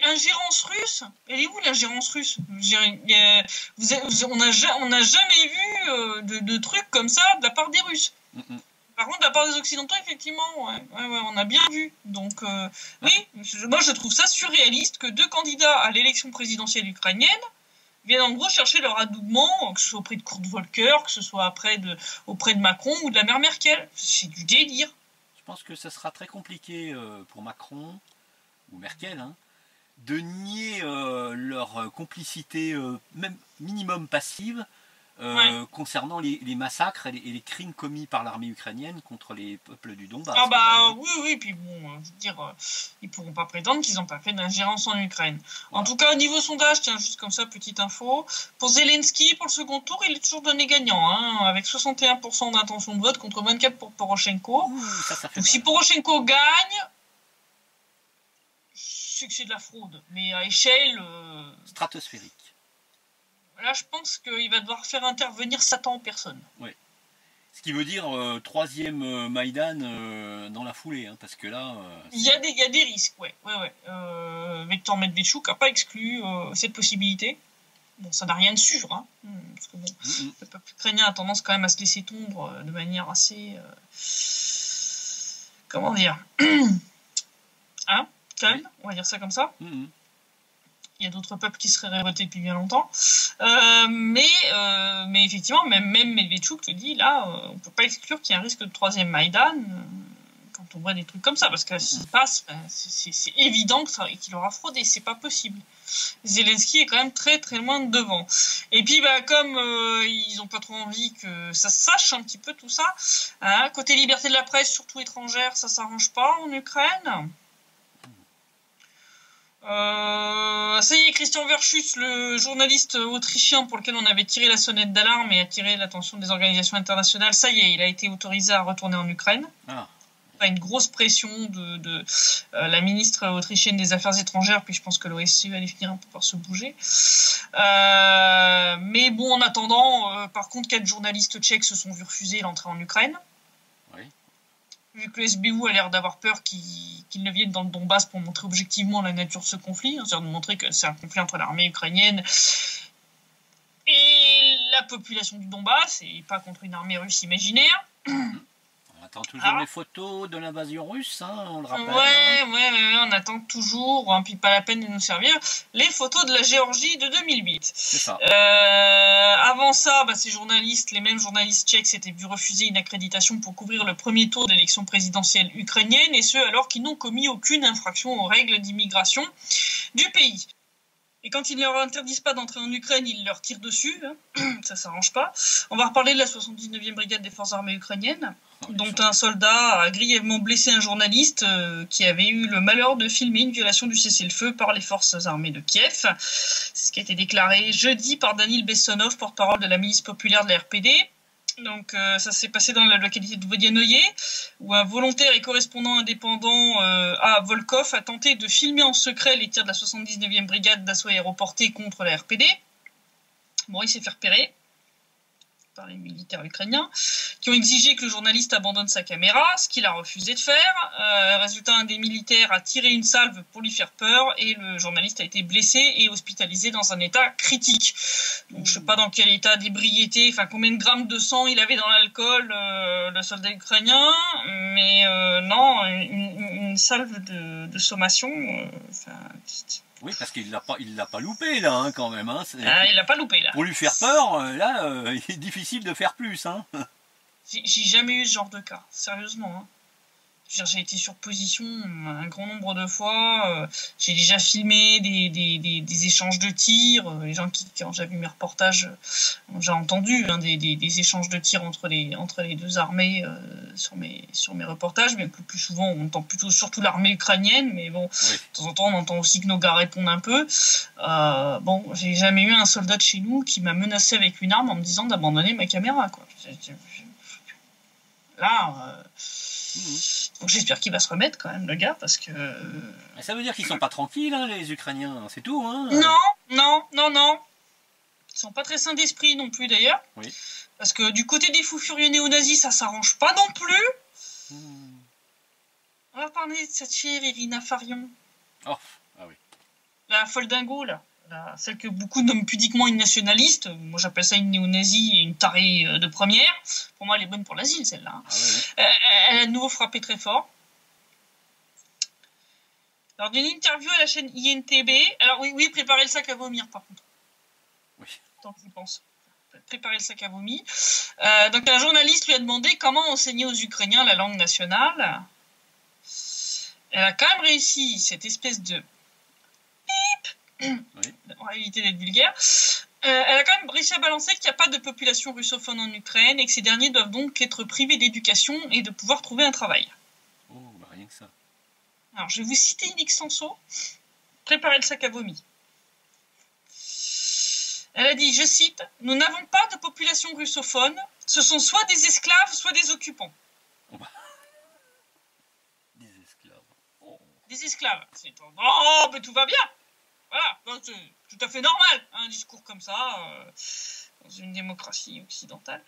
Ingérence russe? Elle est où l'ingérence russe? On n'a jamais vu de trucs comme ça de la part des Russes. Par contre, de la part des Occidentaux, effectivement, ouais, on a bien vu. Donc, oui, moi je trouve ça surréaliste que deux candidats à l'élection présidentielle ukrainienne viennent en gros chercher leur adoubement, que ce soit auprès de Kurt Volker, que ce soit auprès de Macron ou de la mère Merkel. C'est du délire. Je pense que ça sera très compliqué pour Macron ou Merkel, de nier leur complicité, même minimum passive, concernant les massacres et les crimes commis par l'armée ukrainienne contre les peuples du Donbass. Ah bah oui, puis bon, je veux dire, ils pourront pas prétendre qu'ils n'ont pas fait d'ingérence en Ukraine. Voilà. En tout cas, au niveau sondage, tiens, juste comme ça, petite info, pour Zelensky, pour le second tour, il est toujours donné gagnant, avec 61% d'intention de vote contre 24% pour Poroshenko. Ça fait donc si Poroshenko gagne, c'est que c'est de la fraude, mais à échelle... stratosphérique. Là, je pense qu'il va devoir faire intervenir Satan en personne. Oui. Ce qui veut dire troisième Maïdan dans la foulée, hein, parce que là... il y a des risques, ouais. Viktor Medvedchuk n'a pas exclu cette possibilité. Bon, ça n'a rien de sûr, hein, parce que bon, le peuple ukrainien a tendance quand même à se laisser tondre de manière assez... comment dire hein, calme, on va dire ça comme ça. Il y a d'autres peuples qui seraient révoltés depuis bien longtemps. Mais effectivement, même Medvedchuk te dit, là, on ne peut pas exclure qu'il y a un risque de troisième Maïdan quand on voit des trucs comme ça. Parce que s'il passe, c'est évident qu'il aura fraudé. C'est pas possible. Zelensky est quand même très très loin de devant. Et puis, comme ils n'ont pas trop envie que ça se sache un petit peu tout ça, hein, côté liberté de la presse, surtout étrangère, ça s'arrange pas en Ukraine. Ça y est, Christian Verschuss, le journaliste autrichien pour lequel on avait tiré la sonnette d'alarme et attiré l'attention des organisations internationales, ça y est, il a été autorisé à retourner en Ukraine. Une grosse pression de la ministre autrichienne des Affaires étrangères, puis je pense que l'OSCE allait finir un peu par se bouger. Mais bon, en attendant, par contre, 4 journalistes tchèques se sont vus refuser l'entrée en Ukraine. Vu que le SBU a l'air d'avoir peur qu'ils ne viennent dans le Donbass pour montrer objectivement la nature de ce conflit, c'est-à-dire de montrer que c'est un conflit entre l'armée ukrainienne et la population du Donbass, et pas contre une armée russe imaginaire. On attend toujours les photos de l'invasion russe, hein, on le rappelle. Ouais, on attend toujours, hein, puis pas la peine de nous servir, les photos de la Géorgie de 2008. C'est ça. Avant ça, les mêmes journalistes tchèques s'étaient vus refuser une accréditation pour couvrir le premier tour d'élection présidentielle ukrainienne, et ce alors qu'ils n'ont commis aucune infraction aux règles d'immigration du pays. Et quand ils ne leur interdisent pas d'entrer en Ukraine, ils leur tirent dessus, hein. Ça s'arrange pas. On va reparler de la 79e brigade des forces armées ukrainiennes, dont un soldat a grièvement blessé un journaliste qui avait eu le malheur de filmer une violation du cessez-le-feu par les forces armées de Kiev. C'est ce qui a été déclaré jeudi par Danil Bessonov, porte-parole de la milice populaire de la RPD. Donc ça s'est passé dans la localité de Vodianoye, où un volontaire et correspondant indépendant à Volkov a tenté de filmer en secret les tirs de la 79e brigade d'assaut aéroporté contre la RPD. Bon, il s'est fait repérer par les militaires ukrainiens, qui ont exigé que le journaliste abandonne sa caméra, ce qu'il a refusé de faire. Résultat, un des militaires a tiré une salve pour lui faire peur, et le journaliste a été blessé et hospitalisé dans un état critique. Donc je sais pas dans quel état d'ébriété, combien de grammes de sang il avait dans l'alcool, le soldat ukrainien, mais non, une salve de sommation, oui, parce qu'il l'a pas loupé là, hein, quand même. Hein. Il l'a pas loupé là. Pour lui faire peur, là, il est difficile de faire plus. Hein. J'ai jamais eu ce genre de cas, sérieusement. Hein. J'ai été sur position un grand nombre de fois. J'ai déjà filmé des échanges de tirs. Les gens quand j'ai vu mes reportages, ont déjà entendu des échanges de tirs entre les deux armées sur mes reportages. Mais le plus souvent, on entend surtout l'armée ukrainienne. Mais bon, oui. De temps en temps, on entend aussi que nos gars répondent un peu. J'ai jamais eu un soldat de chez nous qui m'a menacé avec une arme en me disant d'abandonner ma caméra, quoi. Là... Donc j'espère qu'il va se remettre quand même, le gars, parce que... Ça veut dire qu'ils sont pas tranquilles, hein, les Ukrainiens, c'est tout, hein. Non. Ils sont pas très sains d'esprit non plus, d'ailleurs. Oui. Parce que du côté des fous furieux néo-nazis, ça s'arrange pas non plus. On va parler de cette chère Irina Farion. Oh, ah oui. La folle dingo, là. Celle que beaucoup nomment pudiquement une nationaliste. Moi, j'appelle ça une néo-nazie et une tarée de première. Pour moi, elle est bonne pour l'asile, celle-là. Hein. Ah oui. Elle a de nouveau frappé très fort. Lors d'une interview à la chaîne INTB... Alors oui, préparez le sac à vomir, par contre. Oui. Tant que j'y pense. Préparez le sac à vomi. Donc, un journaliste lui a demandé comment enseigner aux Ukrainiens la langue nationale. Elle a quand même réussi cette espèce de... Oui. On va éviter d'être vulgaire. Elle a quand même réussi à balancer qu'il n'y a pas de population russophone en Ukraine et que ces derniers doivent donc être privés d'éducation et de pouvoir trouver un travail. Oh, rien que ça. Alors, je vais vous citer in extenso. Préparez le sac à vomi. Elle a dit, je cite, « Nous n'avons pas de population russophone. Ce sont soit des esclaves, soit des occupants. » Des esclaves. Des esclaves. Oh, mais tout va bien. Voilà, c'est tout à fait normal, un discours comme ça, dans une démocratie occidentale.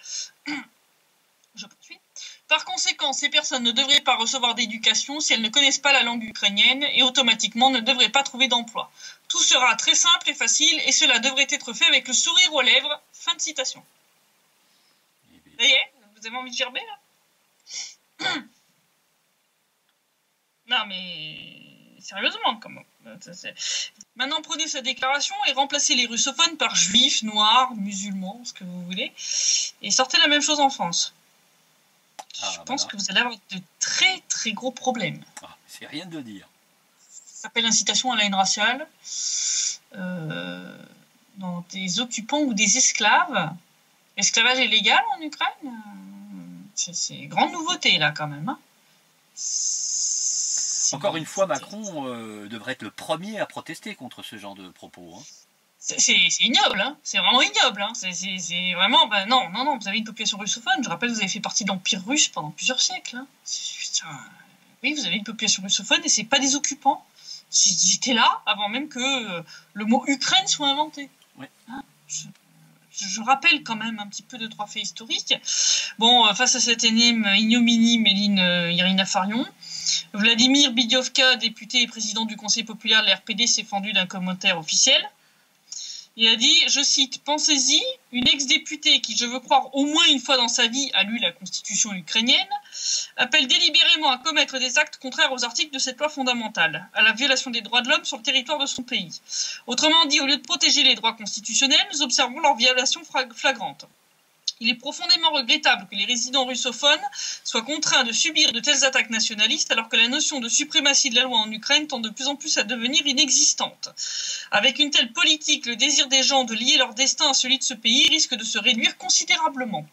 Je poursuis. Par conséquent, ces personnes ne devraient pas recevoir d'éducation si elles ne connaissent pas la langue ukrainienne et automatiquement ne devraient pas trouver d'emploi. Tout sera très simple et facile et cela devrait être fait avec le sourire aux lèvres. Fin de citation. Ça y est, vous avez envie de gerber là? Non mais sérieusement, comment? Maintenant, prenez sa déclaration et remplacez les russophones par juifs, noirs, musulmans, ce que vous voulez, et sortez la même chose en France. Je pense que vous allez avoir de très très gros problèmes. C'est rien de dire. Ça s'appelle incitation à la haine raciale. Dans des occupants ou des esclaves. L'esclavage est légal en Ukraine. C'est une grande nouveauté là quand même. Hein. Encore une fois, Macron devrait être le premier à protester contre ce genre de propos. Hein. C'est ignoble, hein. C'est vraiment ignoble. Hein. C'est vraiment... non, vous avez une population russophone. Je rappelle, vous avez fait partie de l'Empire russe pendant plusieurs siècles. Hein. Oui, vous avez une population russophone et c'est pas des occupants. Ils étaient là avant même que le mot Ukraine soit inventé. Oui. Hein. Je rappelle quand même un petit peu 2-3 faits historiques. Bon, face à cette énième ignominie, Méline Irina Farion, Vladimir Bidiovka, député et président du Conseil populaire de la RPD, s'est fendu d'un commentaire officiel. Il a dit, je cite, « Pensez-y, une ex-députée qui, je veux croire, au moins une fois dans sa vie a lu la Constitution ukrainienne, appelle délibérément à commettre des actes contraires aux articles de cette loi fondamentale, à la violation des droits de l'homme sur le territoire de son pays. Autrement dit, au lieu de protéger les droits constitutionnels, nous observons leur violation flagrante. Il est profondément regrettable que les résidents russophones soient contraints de subir de telles attaques nationalistes alors que la notion de suprématie de la loi en Ukraine tend de plus en plus à devenir inexistante. Avec une telle politique, le désir des gens de lier leur destin à celui de ce pays risque de se réduire considérablement.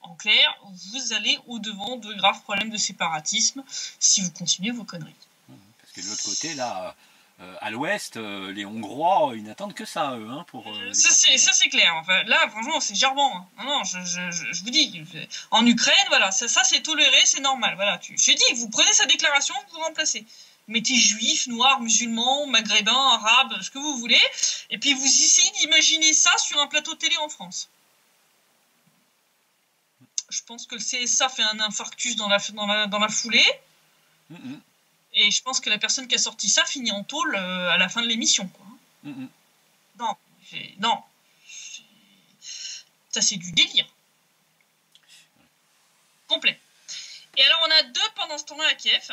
En clair, vous allez au-devant de graves problèmes de séparatisme si vous continuez vos conneries. Parce que de l'autre côté, là... à l'ouest, les Hongrois, ils n'attendent que ça, eux, hein, pour... ça, c'est clair. Enfin, là, franchement, c'est gerbant. Hein. Non, je vous dis, en Ukraine, voilà, ça c'est toléré, c'est normal. Voilà, je dis, vous prenez sa déclaration, vous vous remplacez. Mettez juifs, noirs, musulmans, maghrébins, arabes, ce que vous voulez, et puis vous essayez d'imaginer ça sur un plateau télé en France. Je pense que le CSA fait un infarctus dans la foulée. Et je pense que la personne qui a sorti ça finit en tôle à la fin de l'émission, quoi. Non. Ça, c'est du délire. Complet. Et alors, on a deux pendant ce temps-là à Kiev.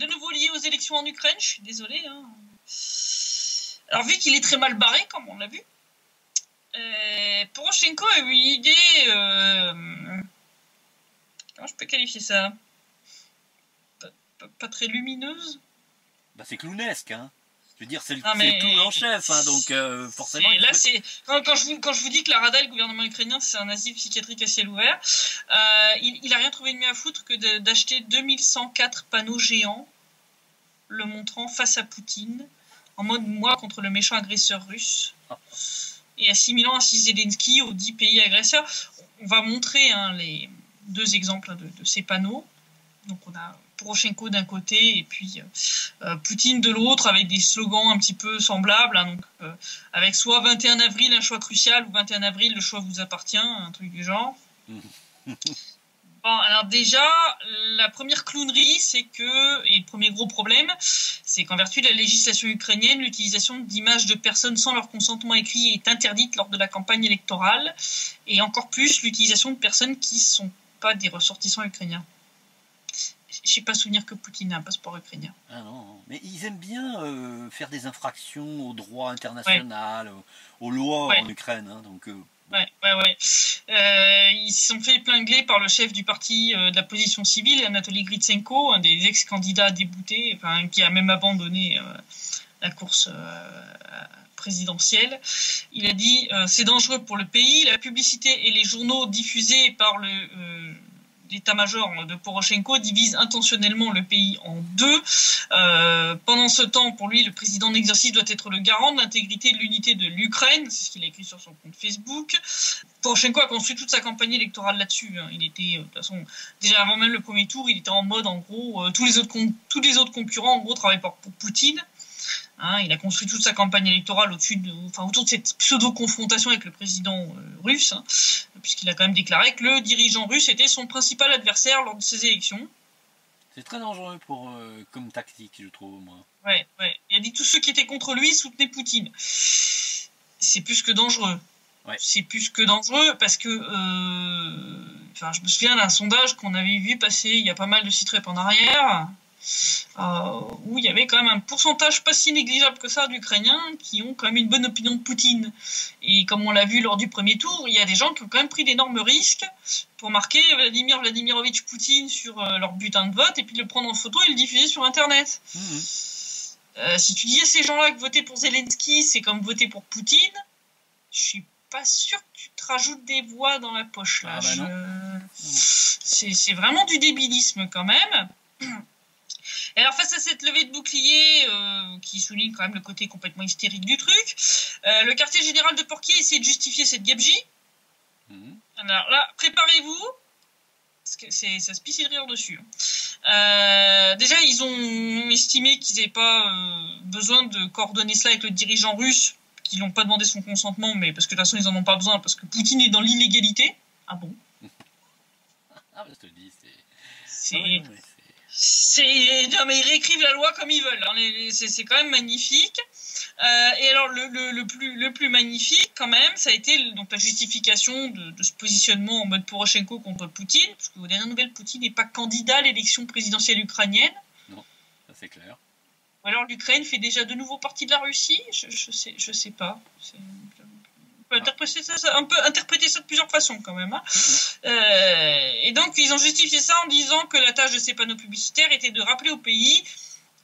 De nouveau liés aux élections en Ukraine, je suis désolée. Hein. Alors, vu qu'il est très mal barré, comme on l'a vu, Poroshenko a eu une idée... comment je peux qualifier ça ? Pas très lumineuse. C'est clownesque, hein. Je veux dire, c'est le clown en chef, hein, donc forcément... Là, c'est... Quand je vous dis que la Rada, le gouvernement ukrainien, c'est un asile psychiatrique à ciel ouvert, il a rien trouvé de mieux à foutre que d'acheter 2104 panneaux géants le montrant face à Poutine, en mode « moi contre le méchant agresseur russe ». Et assimilant ainsi Zelensky aux 10 pays agresseurs. On va montrer les deux exemples de ces panneaux. Donc on a Poroshenko d'un côté et puis Poutine de l'autre avec des slogans un petit peu semblables. Hein, donc, avec soit 21 avril, un choix crucial, ou 21 avril, le choix vous appartient, un truc du genre. Bon, alors déjà, la première clownerie, et le premier gros problème, c'est qu'en vertu de la législation ukrainienne, l'utilisation d'images de personnes sans leur consentement écrit est interdite lors de la campagne électorale, et encore plus l'utilisation de personnes qui ne sont pas des ressortissants ukrainiens. Je n'ai pas souvenir que Poutine a un passeport ukrainien. Ah non, mais ils aiment bien faire des infractions au droit international, aux lois en Ukraine, hein, donc... Ouais. Ils se sont fait épingler par le chef du parti de la position civile, Anatoly Gritsenko, un des ex-candidats déboutés, qui a même abandonné la course présidentielle. Il a dit c'est dangereux pour le pays, la publicité et les journaux diffusés par l'état-major de Poroshenko divise intentionnellement le pays en deux. Pendant ce temps, pour lui, le président en exercice doit être le garant de l'intégrité et de l'unité de l'Ukraine. C'est ce qu'il a écrit sur son compte Facebook. Poroshenko a construit toute sa campagne électorale là-dessus. Il était, de toute façon, déjà avant même le premier tour, il était en mode, en gros, tous les autres concurrents, en gros, travaillent pour Poutine. Il a construit toute sa campagne électorale autour de cette pseudo-confrontation avec le président russe, puisqu'il a quand même déclaré que le dirigeant russe était son principal adversaire lors de ces élections. C'est très dangereux comme tactique, je trouve, moi. Ouais. Il a dit que tous ceux qui étaient contre lui soutenaient Poutine. C'est plus que dangereux. Ouais. C'est plus que dangereux parce que je me souviens d'un sondage qu'on avait vu passer il y a pas mal de sites web en arrière. Où il y avait quand même un pourcentage pas si négligeable que ça d'Ukrainiens qui ont quand même une bonne opinion de Poutine. Et comme on l'a vu lors du premier tour, il y a des gens qui ont quand même pris d'énormes risques pour marquer Vladimir Vladimirovitch Poutine sur leur bulletin de vote et puis le prendre en photo et le diffuser sur Internet. Si tu dis à ces gens-là que voter pour Zelensky, c'est comme voter pour Poutine, je suis pas sûr que tu te rajoutes des voix dans la poche. Là. C'est vraiment du débilisme quand même. Et alors face à cette levée de bouclier qui souligne quand même le côté complètement hystérique du truc, le quartier général de Porky a essayé de justifier cette gabegie. Alors là, préparez-vous, parce que ça se pisse de rire dessus. Déjà, ils ont estimé qu'ils n'avaient pas besoin de coordonner cela avec le dirigeant russe, qu'ils n'ont pas demandé son consentement, mais parce que de toute façon, ils n'en ont pas besoin, parce que Poutine est dans l'illégalité. Ah bon? Je te dis, non mais ils réécrivent la loi comme ils veulent. C'est quand même magnifique. Et alors le plus magnifique quand même, ça a été donc la justification de ce positionnement en mode Poroshenko contre Poutine, parce que aux dernières nouvelles, Poutine n'est pas candidat à l'élection présidentielle ukrainienne. Non, ça c'est clair. Ou alors l'Ukraine fait déjà de nouveau partie de la Russie. Je sais pas. On peut interpréter ça de plusieurs façons quand même. Et donc ils ont justifié ça en disant que la tâche de ces panneaux publicitaires était de rappeler au pays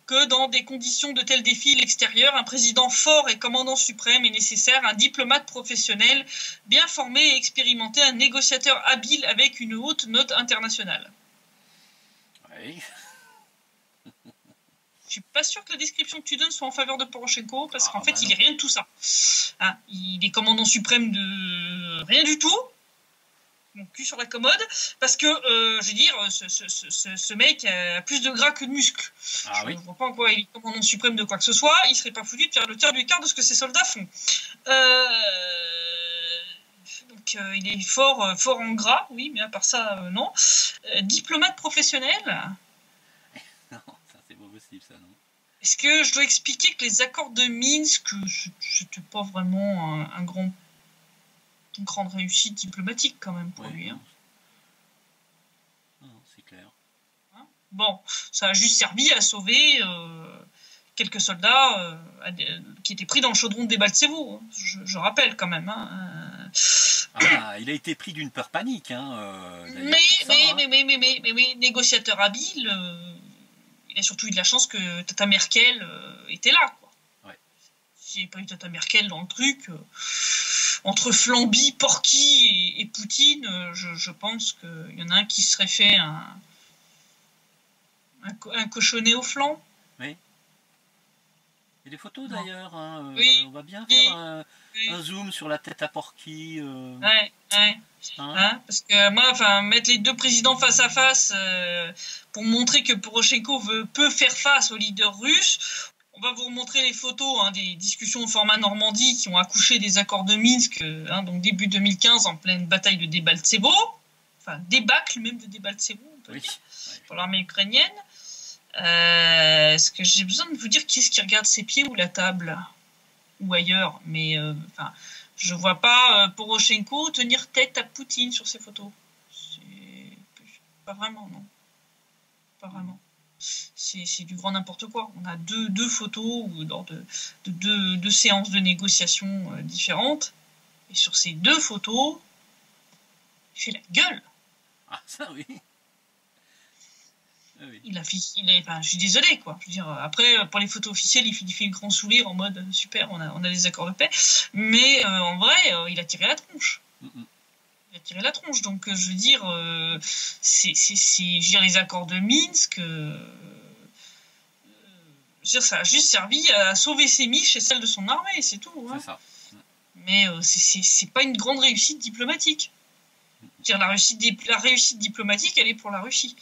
que dans des conditions de tel défi l'extérieur, un président fort et commandant suprême est nécessaire, un diplomate professionnel bien formé et expérimenté, un négociateur habile avec une haute note internationale. Oui. Je suis pas sûr que la description que tu donnes soit en faveur de Poroshenko, parce qu'en fait, il est rien de tout ça. Il est commandant suprême de rien du tout, mon cul sur la commode, parce que, je veux dire, ce mec a plus de gras que de muscles. Je ne vois pas en quoi il est commandant suprême de quoi que ce soit, il serait pas foutu de faire le tiers du quart de ce que ses soldats font. Donc, il est fort en gras, oui, mais à part ça, non. Diplomate professionnel. Ça, non. Est-ce que je dois expliquer que les accords de Minsk, c'était pas vraiment une grande réussite diplomatique quand même pour lui. Non, c'est clair. Bon, ça a juste servi à sauver quelques soldats qui étaient pris dans le chaudron de Debaltsevo. Je rappelle quand même. Il a été pris d'une peur panique. Mais négociateur habile. Il a surtout eu de la chance que Tata Merkel était là. Ouais. S'il n'y avait pas eu Tata Merkel dans le truc, entre Flamby, Porky et Poutine, je pense qu'il y en a un qui serait fait un cochonnet au flanc. Oui. Il y a des photos d'ailleurs. Oui. On va bien faire un zoom sur la tête à Porky. Ouais. Parce que moi, mettre les deux présidents face à face pour montrer que Poroshenko peut faire face au leader russe. On va vous remontrer les photos des discussions au format Normandie qui ont accouché des accords de Minsk, donc début 2015 en pleine bataille de Debaltsevo, débâcle même de Debaltsevo, on peut dire, pour l'armée ukrainienne. Est-ce que j'ai besoin de vous dire qui est-ce qui regarde ses pieds ou la table ou ailleurs, mais je vois pas Poroshenko tenir tête à Poutine sur ces photos. Pas vraiment, non. Pas vraiment. C'est du grand n'importe quoi. On a deux photos lors de deux séances de négociation différentes. Et sur ces deux photos, il fait la gueule. Ah, ça oui. Ah, oui. Je suis désolé, quoi. Je veux dire, après, pour les photos officielles, il fait le grand sourire en mode super, on a des accords de paix. Mais en vrai, il a tiré la tronche. il a tiré la tronche. Donc, je veux dire, les accords de Minsk, ça a juste servi à sauver ses miches et celles de son armée, c'est tout. Hein. C'est ça. Mais c'est pas une grande réussite diplomatique. La réussite diplomatique, elle est pour la Russie.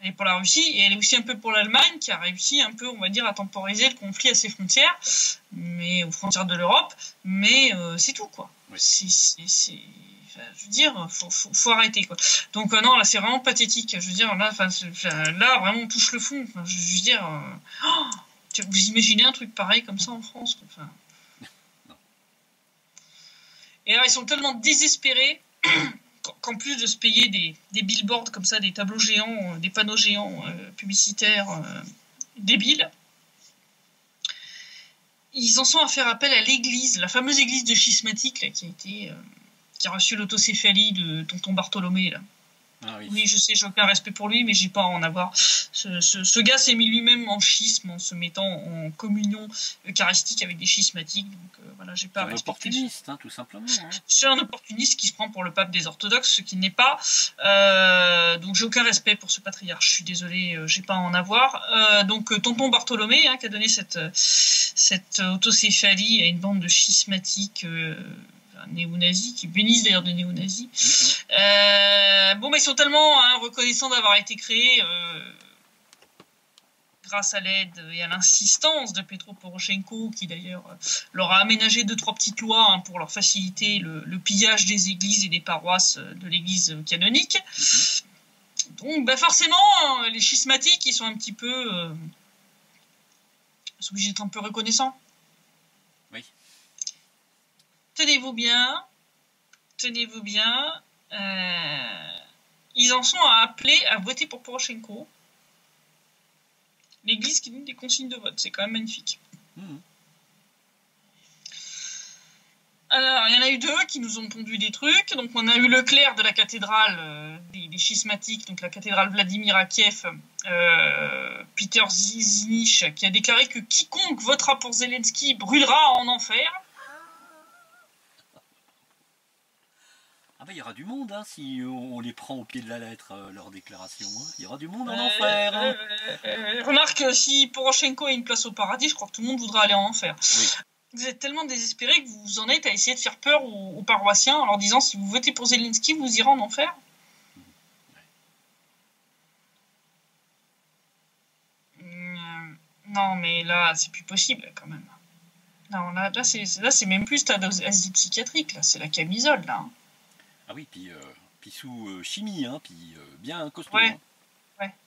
Elle est pour la Russie et elle est aussi un peu pour l'Allemagne qui a réussi un peu, on va dire, à temporiser le conflit à ses frontières, mais aux frontières de l'Europe. Mais c'est tout, quoi. Oui. Je veux dire, faut arrêter, quoi. Donc non, là, c'est vraiment pathétique. Je veux dire, là, vraiment, on touche le fond. Je veux dire, vous imaginez un truc pareil comme ça en France, quoi. Et alors, ils sont tellement désespérés qu'en plus de se payer des billboards comme ça, des tableaux géants, des panneaux géants publicitaires débiles, ils en sont à faire appel à l'église, la fameuse église de Schismatique là, qui a reçu l'autocéphalie de tonton Bartholomé là. Ah oui, je sais, j'ai aucun respect pour lui, mais j'ai pas à en avoir. Ce gars s'est mis lui-même en schisme en se mettant en communion eucharistique avec des schismatiques. Donc voilà, j'ai pas à respecter. C'est un opportuniste, tout simplement. Hein. C'est un opportuniste qui se prend pour le pape des orthodoxes, ce qui n'est pas. Donc j'ai aucun respect pour ce patriarche. Je suis désolé, j'ai pas à en avoir. Donc tonton Bartholomé, qui a donné cette autocéphalie à une bande de schismatiques. Néo-nazis, qui bénissent d'ailleurs de néo-nazis. Ils sont tellement reconnaissants d'avoir été créés grâce à l'aide et à l'insistance de Petro Poroshenko, qui d'ailleurs leur a aménagé 2-3 petites lois pour leur faciliter le pillage des églises et des paroisses de l'église canonique. Donc forcément, les schismatiques, ils sont un petit peu... ils sont obligés d'être un peu reconnaissants. Oui. Tenez-vous bien, ils en sont à appeler à voter pour Poroshenko. L'église qui donne des consignes de vote, c'est quand même magnifique. Alors, il y en a eu 2 qui nous ont pondu des trucs. Donc, on a eu le clerc de la cathédrale des schismatiques, donc la cathédrale Vladimir à Kiev, Peter Zinich, qui a déclaré que quiconque votera pour Zelensky brûlera en enfer. Il y aura du monde si on les prend au pied de la lettre, leur déclaration. Il y aura du monde en enfer. Remarque, si Poroshenko a une place au paradis, je crois que tout le monde voudra aller en enfer. Oui. Vous êtes tellement désespérés que vous en êtes à essayer de faire peur aux paroissiens en leur disant si vous votez pour Zelensky, vous irez en enfer. Non, mais là, c'est plus possible quand même. Non, là c'est même plus stade asile psychiatrique, là, c'est la camisole, là. Ah oui, puis sous chimie, puis bien costaud. Ouais,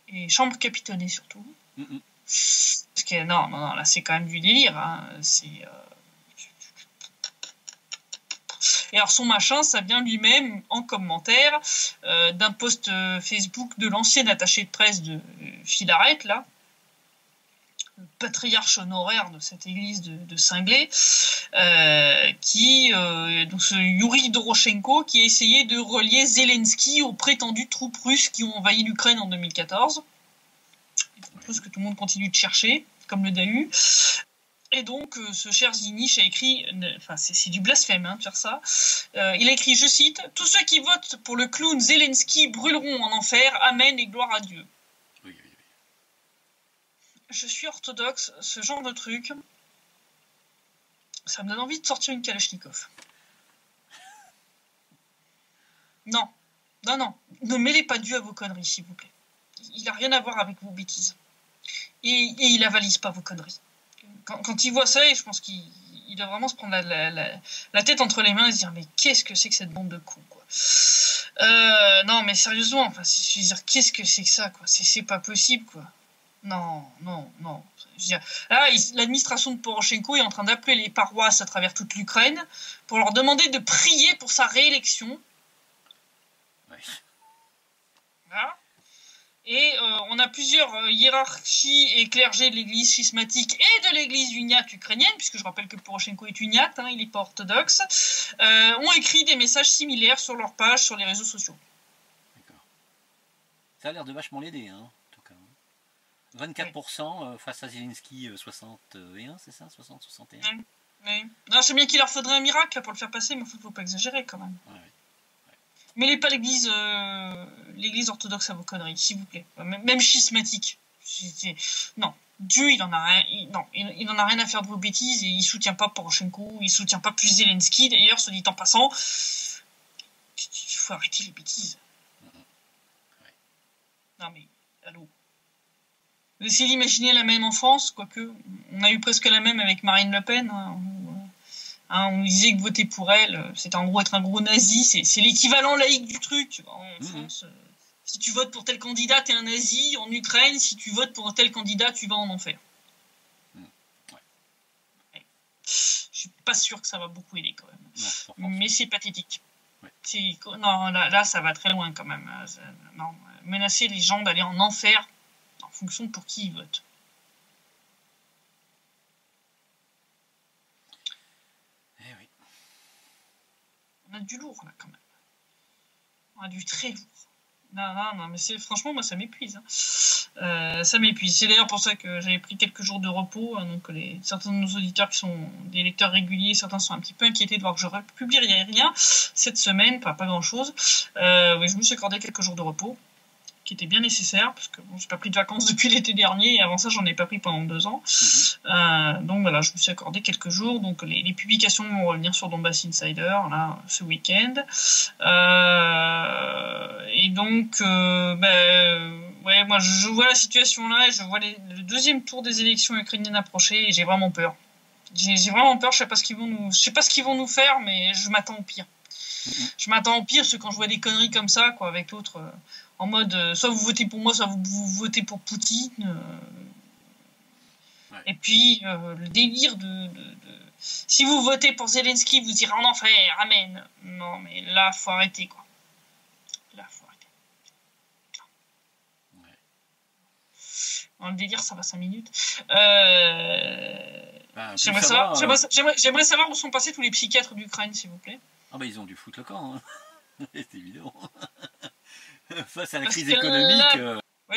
et chambre capitonnée surtout. Parce que non, là c'est quand même du délire. Et alors son machin, ça vient lui-même en commentaire d'un post Facebook de l'ancien attaché de presse de Filaret, là. Le patriarche honoraire de cette église de cinglés, donc ce Yuri Doroshenko, qui a essayé de relier Zelensky aux prétendues troupes russes qui ont envahi l'Ukraine en 2014. C'est chose que tout le monde continue de chercher, comme le Dahu. Et donc, ce cher Zinich a écrit, c'est du blasphème de faire ça, il a écrit, je cite, « Tous ceux qui votent pour le clown Zelensky brûleront en enfer, amen et gloire à Dieu. » Je suis orthodoxe, ce genre de truc, ça me donne envie de sortir une Kalachnikov. Non, ne mêlez pas Dieu à vos conneries, s'il vous plaît. Il n'a rien à voir avec vos bêtises. Et il avalise pas vos conneries. Quand il voit ça, je pense qu'il doit vraiment se prendre la tête entre les mains et se dire mais qu'est-ce que c'est que cette bande de cons, quoi. Non, mais sérieusement, je veux dire, qu'est-ce que c'est que ça, quoi. C'est pas possible, quoi. Non. Je veux dire, là, l'administration de Poroshenko est en train d'appeler les paroisses à travers toute l'Ukraine pour leur demander de prier pour sa réélection. Oui. Voilà. Et on a plusieurs hiérarchies et clergés de l'église schismatique et de l'église uniate ukrainienne, puisque je rappelle que Poroshenko est uniate, il n'est pas orthodoxe, ont écrit des messages similaires sur leur page, sur les réseaux sociaux. D'accord. Ça a l'air de vachement l'aider, en tout cas. 24% face à Zelensky 61, c'est ça, 60-61. Oui. Non, c'est bien qu'il leur faudrait un miracle pour le faire passer, mais il ne faut pas exagérer quand même. Ouais. Mêlez pas l'église orthodoxe à vos conneries, s'il vous plaît. Même schismatique. Non. Dieu, il en a rien, il en a rien à faire de vos bêtises et il soutient pas Poroshenko, il soutient pas plus Zelensky. D'ailleurs, soit dit en passant, il faut arrêter les bêtises. Non mais, allô. Vous essayez d'imaginer la même en France, quoique on a eu presque la même avec Marine Le Pen. On disait que voter pour elle, c'était en gros être un gros nazi. C'est l'équivalent laïque du truc. En France, si tu votes pour tel candidat, t'es un nazi. En Ukraine, si tu votes pour tel candidat, tu vas en enfer. Ouais. Je suis pas sûr que ça va beaucoup aider quand même. Non, mais c'est pathétique. Ouais. Non, là, ça va très loin quand même. Non, menacer les gens d'aller en enfer en fonction de pour qui ils votent. Eh oui. On a du lourd là quand même. On a du très lourd. Non, mais franchement, moi ça m'épuise. Ça m'épuise. C'est d'ailleurs pour ça que j'avais pris quelques jours de repos. Donc certains de nos auditeurs qui sont des lecteurs réguliers, certains sont un petit peu inquiétés de voir que je publierai rien cette semaine, pas grand chose. Je me suis accordé quelques jours de repos, qui était bien nécessaire, parce que j'ai pas pris de vacances depuis l'été dernier, et avant ça j'en ai pas pris pendant 2 ans. Donc voilà, je me suis accordé quelques jours, donc les publications vont revenir sur Donbass Insider, là, ce week-end. Et donc, moi je vois la situation là, et je vois le deuxième tour des élections ukrainiennes approcher, et j'ai vraiment peur. J'ai vraiment peur, je sais pas ce qu'ils vont nous faire, mais je m'attends au pire. Je m'attends au pire, parce que quand je vois des conneries comme ça, quoi, avec l'autre, en mode, soit vous votez pour moi, soit vous votez pour Poutine. Et puis, le délire si vous votez pour Zelensky, vous irez en enfer, amen. Non, mais là, faut arrêter, quoi. Là, faut arrêter. Le délire, ça va 5 minutes. J'aimerais savoir où sont passés tous les psychiatres d'Ukraine, s'il vous plaît. Ah ils ont dû foutre le camp, hein. C'est évident. Face à la crise économique...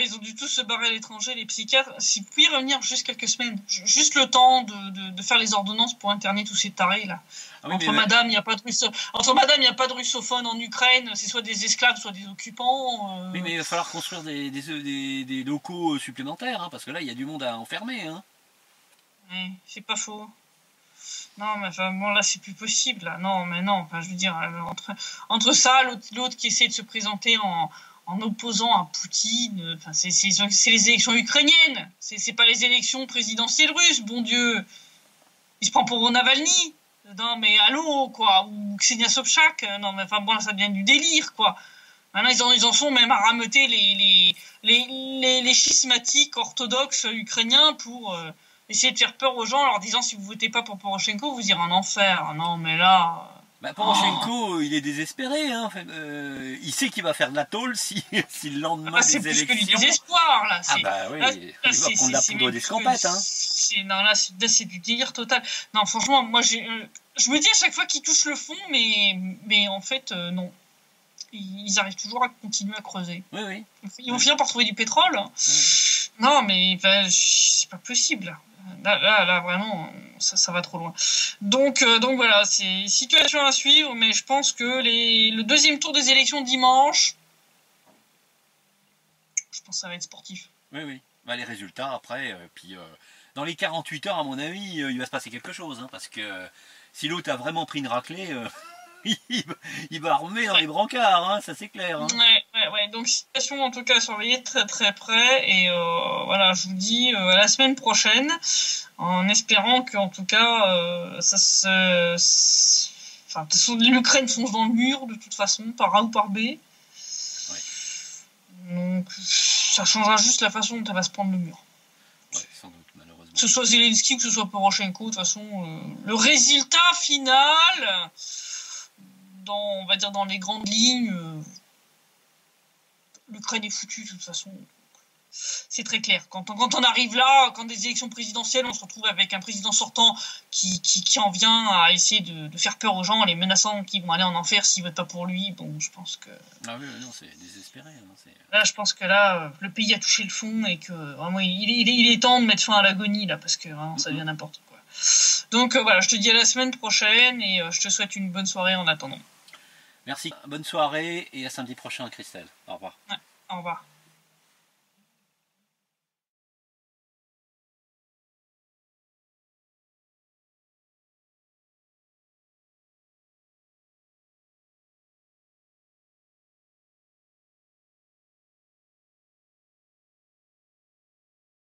ils ont dû tous se barrer à l'étranger, les psychiatres. Si vous pouviez revenir juste quelques semaines, juste le temps de faire les ordonnances pour interner tous ces tarés, là. Entre madame, il n'y a pas de russophone en Ukraine, c'est soit des esclaves, soit des occupants. Oui, mais il va falloir construire des locaux supplémentaires, hein, parce que là, il y a du monde à enfermer. Hein. Ouais, c'est pas faux. Non, mais là, c'est plus possible, là. Non, je veux dire, entre ça, l'autre qui essaie de se présenter en opposant à Poutine, c'est les élections ukrainiennes, c'est pas les élections présidentielles russes, bon Dieu. Il se prend pour Navalny. Non, mais allô, quoi, ou Ksenia Sobchak. Non, mais ça devient du délire, quoi. Maintenant, ils en sont même à rameuter les schismatiques orthodoxes ukrainiens pour essayer de faire peur aux gens en leur disant si vous votez pas pour Poroshenko, vous irez en enfer. Non, mais là... Poroshenko, il est désespéré. Hein. Il sait qu'il va faire de la tôle si le lendemain des élections... C'est plus que du désespoir, là. Oui, il va prendre la poudre d'escampette. Hein. C'est du délire total. Non, franchement, moi, je me dis à chaque fois qu'ils touchent le fond, mais en fait, non. Ils arrivent toujours à continuer à creuser. Oui. Ils vont finir par trouver du pétrole. Oui. Non, mais c'est pas possible. Là, vraiment, ça va trop loin. Donc voilà, c'est situation à suivre, mais je pense que le deuxième tour des élections dimanche, je pense que ça va être sportif. Oui. Les résultats après, puis dans les 48 heures, à mon avis, il va se passer quelque chose, hein, parce que si l'autre a vraiment pris une raclée, il va remettre dans les brancards, hein, ça c'est clair. Hein. Ouais. Donc situation en tout cas surveillée très très près, et voilà, je vous dis à la semaine prochaine, en espérant qu'en tout cas de toute façon, l'Ukraine fonce dans le mur de toute façon, par A ou par B. Ouais. Donc ça changera juste la façon dont elle va se prendre le mur. Ouais, sans doute, malheureusement. Que ce soit Zelensky ou que ce soit Poroshenko, de toute façon, le résultat final, on va dire dans les grandes lignes, l'Ukraine est foutue de toute façon. C'est très clair. Quand on arrive là, quand des élections présidentielles, on se retrouve avec un président sortant qui en vient à essayer de faire peur aux gens en les menaçant qu'ils vont aller en enfer s'ils votent pas pour lui. Bon, je pense que... Ah oui, non, c'est désespéré. Hein, là, je pense que là, le pays a touché le fond et que vraiment, il est temps de mettre fin à l'agonie, là, parce que vraiment, ça devient n'importe quoi. Donc voilà, je te dis à la semaine prochaine et je te souhaite une bonne soirée en attendant. Merci, bonne soirée et à samedi prochain Christelle. Au revoir. Ouais, au revoir.